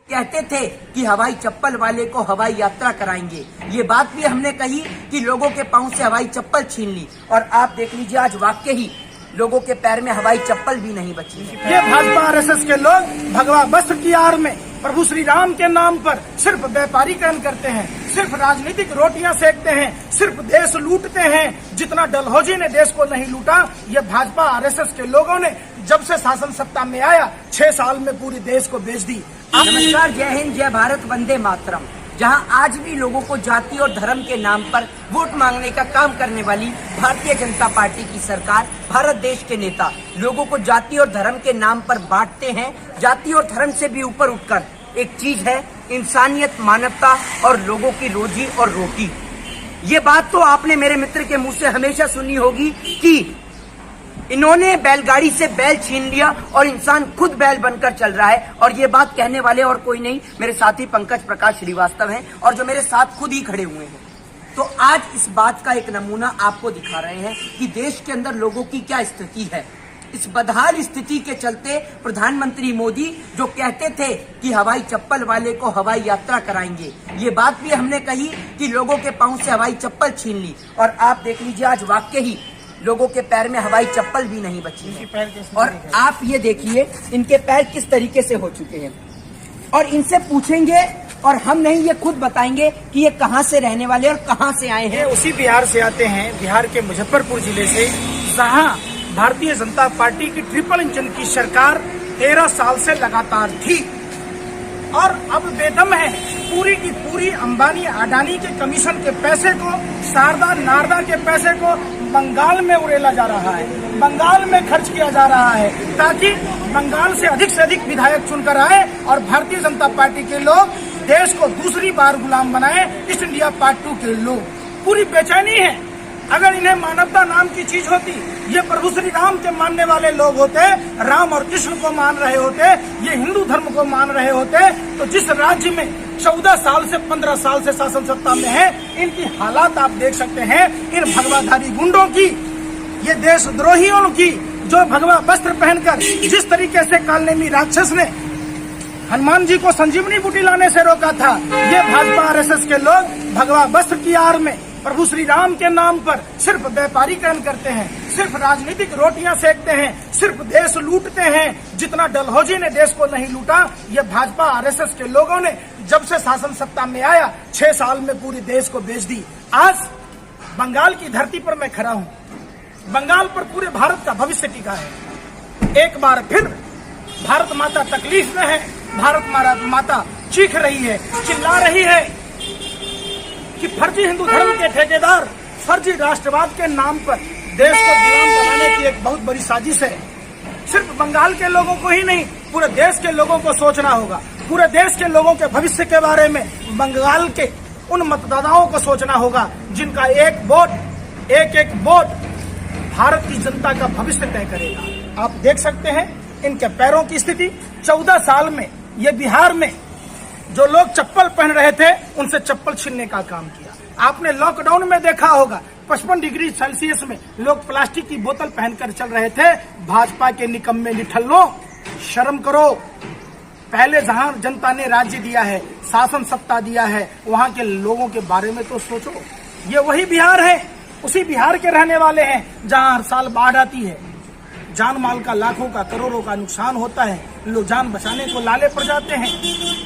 कहते थे कि हवाई चप्पल वाले को हवाई यात्रा कराएंगे। ये बात भी हमने कही कि लोगों के पांव से हवाई चप्पल छीन ली, और आप देख लीजिए आज वाकई ही लोगों के पैर में हवाई चप्पल भी नहीं बची है। ये भाजपा आरएसएस के लोग भगवा वस्त्र की आड़ में प्रभु श्री राम के नाम पर सिर्फ व्यापारीकरण करते हैं, सिर्फ राजनीतिक रोटियां सेकते हैं, सिर्फ देश लूटते हैं। जितना डलहौजी ने देश को नहीं लूटा, ये भाजपा आरएसएस के लोगों ने जब से शासन सत्ता में आया 6 साल में पूरी देश को बेच दी। नमस्कार, जय हिंद, जय भारत, वंदे मातरम। जहां आज भी लोगों को जाति और धर्म के नाम पर वोट मांगने का काम करने वाली भारतीय जनता पार्टी की सरकार, भारत देश के नेता लोगों को जाति और धर्म के नाम पर बांटते हैं। जाति और धर्म से भी ऊपर उठकर एक चीज है इंसानियत, मानवता और लोगों की रोजी और रोटी। ये बात तो आपने मेरे मित्र के मुंह से हमेशा सुनी होगी कि इन्होंने बैलगाड़ी से बैल छीन लिया और इंसान खुद बैल बनकर चल रहा है। और ये बात कहने वाले और कोई नहीं, मेरे साथी पंकज प्रकाश श्रीवास्तव हैं, और जो मेरे साथ खुद ही खड़े हुए हैं। तो आज इस बात का एक नमूना आपको दिखा रहे हैं कि देश के अंदर लोगों की क्या स्थिति है। इस बदहाल स्थिति के चलते प्रधानमंत्री मोदी जो कहते थे कि हवाई चप्पल वाले को हवाई यात्रा कराएंगे, ये बात भी हमने कही कि लोगों के पांव से हवाई चप्पल छीन ली, और आप देख लीजिए आज वाकई ही लोगों के पैर में हवाई चप्पल भी नहीं बची है। और आप ये देखिए इनके पैर किस तरीके से हो चुके हैं, और इनसे पूछेंगे और हम नहीं, ये खुद बताएंगे कि ये कहां से रहने वाले और कहां से आए हैं। उसी बिहार से आते हैं, बिहार के मुजफ्फरपुर जिले से, जहां भारतीय जनता पार्टी की ट्रिपल इंजन की सरकार 13 साल से लगातार थी, और अब बेदम है। पूरी की पूरी अंबानी अडानी के कमीशन के पैसे को, शारदा नारदा के पैसे को बंगाल में उड़ेला जा रहा है, बंगाल में खर्च किया जा रहा है, ताकि बंगाल से अधिक विधायक चुनकर आए और भारतीय जनता पार्टी के लोग देश को दूसरी बार गुलाम बनाए। ईस्ट इंडिया पार्ट 2 के लोग पूरी बेचैनी है। अगर इन्हें मानवता नाम की चीज होती, ये प्रभु श्री राम के मानने वाले लोग होते, राम और कृष्ण को मान रहे होते, ये हिंदू धर्म को मान रहे होते, तो जिस राज्य में 14 साल से 15 साल से शासन सत्ता में है, इनकी हालात आप देख सकते हैं। इन भगवाधारी गुंडों की, ये देशद्रोहियों की, जो भगवा वस्त्र पहनकर जिस तरीके से कालनेमी राक्षस ने हनुमान जी को संजीवनी बूटी लाने से रोका था, ये भाजपा आरएसएस के लोग भगवा वस्त्र की आड़ में प्रभु श्री राम के नाम पर सिर्फ व्यापारीकरण करते हैं, सिर्फ राजनीतिक रोटियां सेकते हैं, सिर्फ देश लूटते हैं। जितना डलहौजी ने देश को नहीं लूटा, ये भाजपा आरएसएस के लोगों ने जब से शासन सत्ता में आया 6 साल में पूरी देश को बेच दी। आज बंगाल की धरती पर मैं खड़ा हूं, बंगाल पर पूरे भारत का भविष्य टिका है। एक बार फिर भारत माता तकलीफ में है, भारत माता चीख रही है, चिल्ला रही है कि फर्जी हिंदू धर्म के ठेकेदार फर्जी राष्ट्रवाद के नाम पर देश को गुलाम बनाने की एक बहुत बड़ी साजिश है। सिर्फ बंगाल के लोगों को ही नहीं, पूरे देश के लोगों को सोचना होगा। पूरे देश के लोगों के भविष्य के बारे में बंगाल के उन मतदाताओं को सोचना होगा जिनका एक वोट भारत की जनता का भविष्य तय करेगा। आप देख सकते हैं इनके पैरों की स्थिति। 14 साल में ये बिहार में जो लोग चप्पल पहन रहे थे, उनसे चप्पल छीनने का काम किया। आपने लॉकडाउन में देखा होगा 55 डिग्री सेल्सियस में लोग प्लास्टिक की बोतल पहनकर चल रहे थे। भाजपा के निकम्मे निठल्लों, शर्म करो। पहले जहां जनता ने राज्य दिया है, शासन सत्ता दिया है, वहां के लोगों के बारे में तो सोचो। ये वही बिहार है, उसी बिहार के रहने वाले हैं जहां हर साल बाढ़ आती है, जान माल का लाखों का करोड़ों का नुकसान होता है, लोग जान बचाने को लाले पड़ जाते हैं।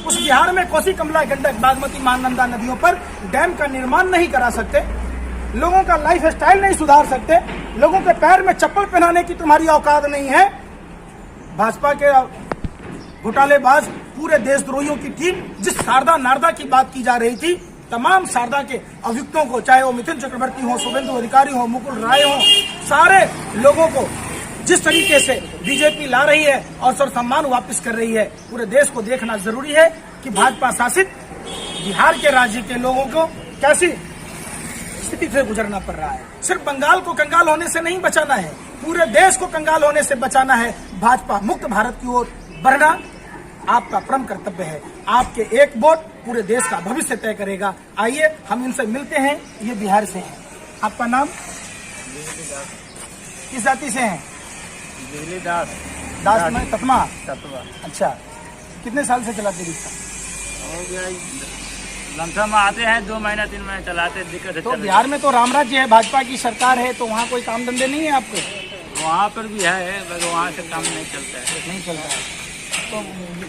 उस बिहार में कोसी, कमला, गंडक, बागमती, महानंदा नदियों पर डैम का निर्माण नहीं करा सकते, लोगों का लाइफ स्टाइल नहीं सुधार सकते, लोगों के पैर में चप्पल पहनाने की तुम्हारी औकात नहीं है। भाजपा के घोटालेबाज पूरे देशद्रोहियों की टीम, जिस शारदा नारदा की बात की जा रही थी, तमाम शारदा के अभियुक्तों को, चाहे वो मिथुन चक्रवर्ती हो, शुभेंदु अधिकारी हो, मुकुल राय हो, सारे लोगों को जिस तरीके से बीजेपी ला रही है और सर सम्मान वापस कर रही है, पूरे देश को देखना जरूरी है कि भाजपा शासित बिहार के राज्य के लोगों को कैसी स्थिति से गुजरना पड़ रहा है। सिर्फ बंगाल को कंगाल होने से नहीं बचाना है, पूरे देश को कंगाल होने से बचाना है। भाजपा मुक्त भारत की ओर बढ़ना आपका परम कर्तव्य है। आपके एक वोट पूरे देश का भविष्य तय करेगा। आइए हम इनसे मिलते हैं, ये बिहार से हैं। आपका नाम? किस जाति से हैं? बिजली दास। दास में ततमा। तत्वा। अच्छा, कितने साल से चलाते रिक्शा? हो गया लमसम आते हैं 2 महीना 3 महीने चलाते, दिक्कत है। तो बिहार में तो राम राज्य है, भाजपा की सरकार है, तो वहाँ कोई काम धंधे नहीं है आपको? वहाँ पर भी है, मगर वहाँ से काम नहीं चलता है। नहीं चलता है। तो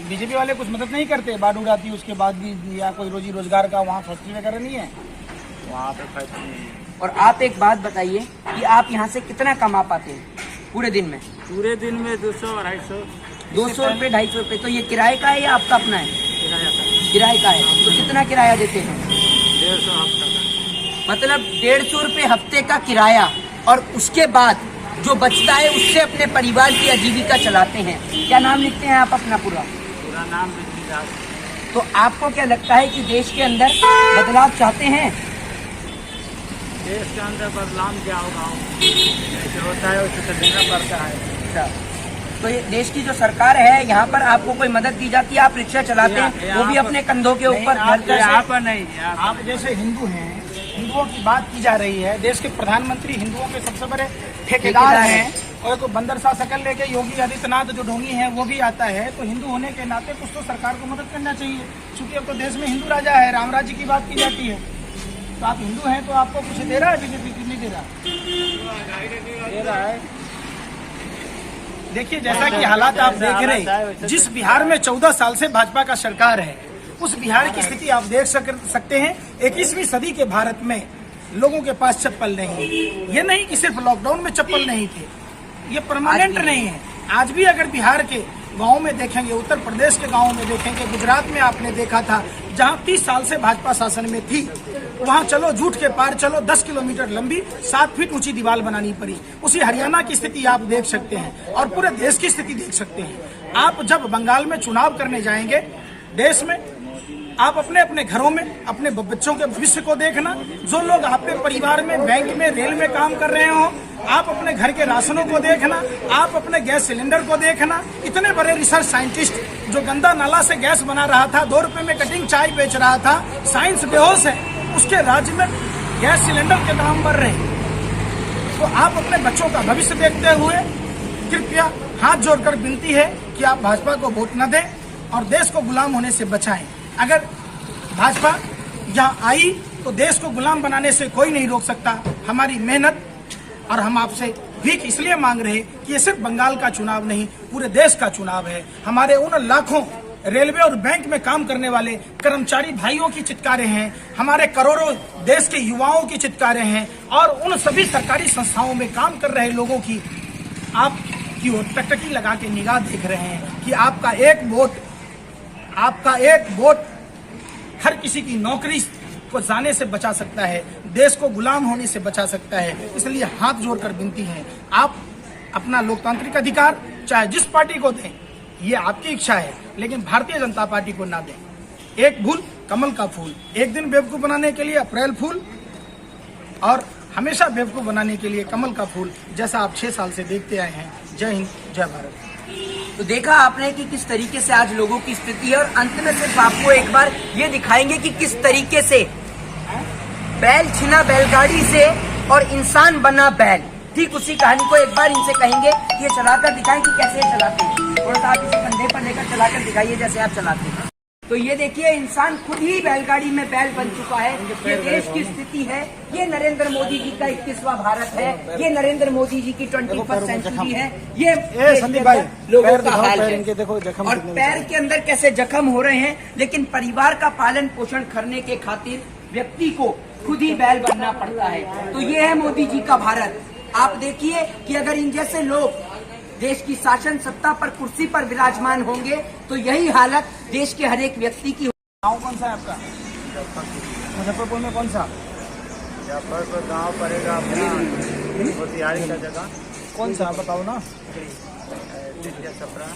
बीजेपी वाले कुछ मदद नहीं करते? बाढ़ उड़ाती है उसके बाद भी, या कोई रोजी रोजगार का वहाँ फैक्ट्री वगैरह नहीं है? वहाँ पर फैक्ट्री नहीं है। और आप एक बात बताइए कि आप यहाँ से कितना कमा पाते हैं पूरे दिन में? पूरे दिन में 200-250 200 रुपये 250 रुपये। तो ये किराए का है या आपका अपना है? किराया का, किराए का है। तो कितना किराया देते हैं? 150 हफ्ता का। मतलब 150 रुपये हफ्ते का किराया, और उसके बाद जो बचता है उससे अपने परिवार की आजीविका चलाते हैं। क्या नाम लिखते हैं आप अपना पूरा? पूरा नाम बिजली राज। तो आपको क्या लगता है कि देश के अंदर बदलाव चाहते हैं? देश के अंदर बदलाव क्या होगा, जैसे होता है उसे तो देना पड़ता है। अच्छा, तो ये देश की जो सरकार है, यहाँ पर आपको कोई मदद दी जाती है? आप रिक्शा चलाते हैं, वो भी अपने कंधों के ऊपर नहीं, आप घर यहाँ पर नहीं, आप जैसे हिंदू हैं, हिंदुओं की बात की जा रही है, देश के प्रधानमंत्री हिंदुओं के सबसे बड़े ठेकेदार हैं, और को बंदर सा शकल लेके योगी आदित्यनाथ जो ढोंगी है वो भी आता है। तो हिंदू होने के नाते कुछ तो सरकार को मदद करना चाहिए, क्योंकि अब तो देश में हिंदू राजा है, राम राज्य की बात की जाती है। तो आप हिंदू हैं तो आपको कुछ दे रहा है बीजेपी की? नहीं दे रहा? दे रहा है। देखिए, जैसा कि हालात आप देख रहे हैं, जिस बिहार में 14 साल से भाजपा का सरकार है, उस बिहार की स्थिति आप देख सकते हैं। 21वीं सदी के भारत में लोगों के पास चप्पल नहीं। ये नहीं कि सिर्फ लॉकडाउन में चप्पल नहीं थे, ये परमानेंट नहीं है। आज भी अगर बिहार के गाँव में देखेंगे, उत्तर प्रदेश के गाँव में देखेंगे, गुजरात में आपने देखा था, जहाँ 30 साल से भाजपा शासन में थी, वहाँ चलो झूठ के पार चलो, 10 किलोमीटर लंबी 7 फीट ऊंची दीवार बनानी पड़ी। उसी हरियाणा की स्थिति आप देख सकते हैं, और पूरे देश की स्थिति देख सकते हैं। आप जब बंगाल में चुनाव करने जाएंगे देश में, आप अपने अपने घरों में अपने बच्चों के भविष्य को देखना। जो लोग आपके परिवार में, बैंक में, रेल में काम कर रहे हो, आप अपने घर के राशनों को देखना, आप अपने गैस सिलेंडर को देखना। इतने बड़े रिसर्च साइंटिस्ट जो गंदा नाला से गैस बना रहा था, 2 रुपए में कटिंग चाय बेच रहा था, साइंस बेहोश है, उसके राज्य में गैस सिलेंडर के दाम बढ़ रहे हैं। तो आप अपने बच्चों का भविष्य देखते हुए कृपया हाथ जोड़कर विनती है कि आप भाजपा को वोट न दें और देश को गुलाम होने से बचाएं। अगर भाजपा यहाँ आई तो देश को गुलाम बनाने से कोई नहीं रोक सकता। हमारी मेहनत, और हम आपसे भीख इसलिए मांग रहे कि ये सिर्फ बंगाल का चुनाव नहीं, पूरे देश का चुनाव है। हमारे उन लाखों रेलवे और बैंक में काम करने वाले कर्मचारी भाइयों की चित्कारें हैं, हमारे करोड़ों देश के युवाओं की चित्कारें हैं, और उन सभी सरकारी संस्थाओं में काम कर रहे लोगों की आपकी ओर टकटकी लगा के निगाह देख रहे हैं कि आपका एक वोट हर किसी की नौकरी को जाने से बचा सकता है, देश को गुलाम होने से बचा सकता है। इसलिए हाथ जोड़कर विनती है, आप अपना लोकतांत्रिक अधिकार चाहे जिस पार्टी को दें, ये आपकी इच्छा है, लेकिन भारतीय जनता पार्टी को ना दें। एक भूल कमल का फूल, एक दिन बेवकूफ बनाने के लिए अप्रैल फूल, और हमेशा बेवकूफ बनाने के लिए कमल का फूल, जैसा आप 6 साल से देखते आए हैं। जय हिंद, जय भारत। तो देखा आपने कि किस तरीके से आज लोगों की स्थिति है, और अंत में सिर्फ आपको एक बार ये दिखाएंगे कि किस तरीके से बैल छिना बैलगाड़ी से और इंसान बना बैल। ठीक उसी कहानी को एक बार इनसे कहेंगे कि ये चलाकर दिखाएं कि कैसे ये चलाते हैं। थोड़ा सा आप इसे कंधे पर लेकर चलाकर दिखाइए जैसे आप चलाते हैं। तो ये देखिए, इंसान खुद ही बैलगाड़ी में बैल बन चुका है। ये देश की स्थिति है, ये नरेंद्र मोदी जी का 21वां भारत है, ये नरेंद्र मोदी जी की 21st सेंचुरी है। ये संदीप भाई, लोगों का हाल है, देखो जख्म, और पैर के अंदर कैसे जख्म हो रहे हैं। लेकिन परिवार का पालन पोषण करने के खातिर व्यक्ति को खुद ही बैल बनना पड़ता है। तो ये है मोदी जी का भारत। आप देखिए कि अगर इन जैसे लोग देश की शासन सत्ता पर, कुर्सी पर विराजमान होंगे तो यही हालत देश के हर एक व्यक्ति की। गाँव कौन सा है आपका? मुजफ्फरपुर में कौन सा? मुजफ्फरपुर गाँव पड़ेगा अपना मोतिहारी का जगह। कौन सा बताओ ना। छपरा।